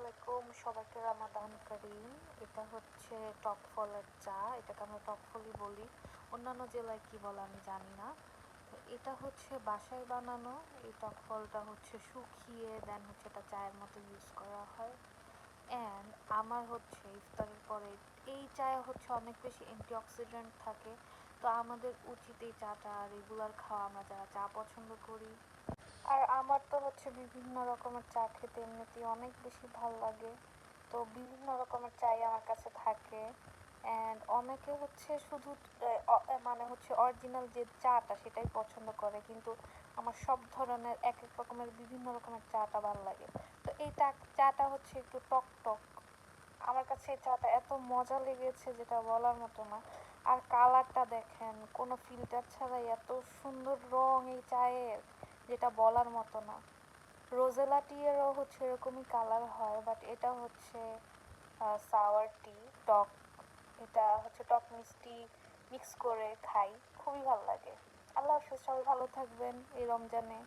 আলাইকুম, সবাইকে রামাদান কারীম। এটা হচ্ছে টক ফলের চা, এটাকে আমরা টক ফলই বলি। অন্যান্য জেলায় কি বলে আমি জানি না। তো এটা হচ্ছে বাসায় বানানো। এই টক ফলটা হচ্ছে শুকিয়ে দেন হচ্ছে এটা চায়ের মতো ইউজ করা হয়। অ্যান্ড আমার হচ্ছে ইফতারের পরে এই চায়ে হচ্ছে অনেক বেশি অ্যান্টিঅক্সিডেন্ট থাকে। তো আমাদের উচিত এই চাটা রেগুলার খাওয়া, আমরা যারা চা পছন্দ করি। আর আমার তো হচ্ছে বিভিন্ন রকমের চা খেতে এমনিতেই অনেক বেশি ভাল লাগে। তো বিভিন্ন রকমের চাই আমার কাছে থাকে। অ্যান্ড অনেকে হচ্ছে শুধু মানে হচ্ছে অরিজিনাল যে চাটা সেটাই পছন্দ করে, কিন্তু আমার সব ধরনের এক এক রকমের বিভিন্ন রকমের চাটা ভাল লাগে। তো এই চাটা হচ্ছে একটু টক টক। আমার কাছে এই চাটা এত মজা লেগেছে যেটা বলার মতো না। আর কালারটা দেখেন, কোনো ফিল্টার ছাড়াই এত সুন্দর রং এই চায়ের, যেটা বলার মতো না। রোজেলা টি এরও হচ্ছে এরকমই কালার হয়, বাট এটা হচ্ছে সাওয়ার টি, টক। এটা হচ্ছে টক মিষ্টি মিক্স করে খাই, খুবই ভালো লাগে। আল্লাহ হাফেজ, সবাই ভালো থাকবেন এই রমজানে।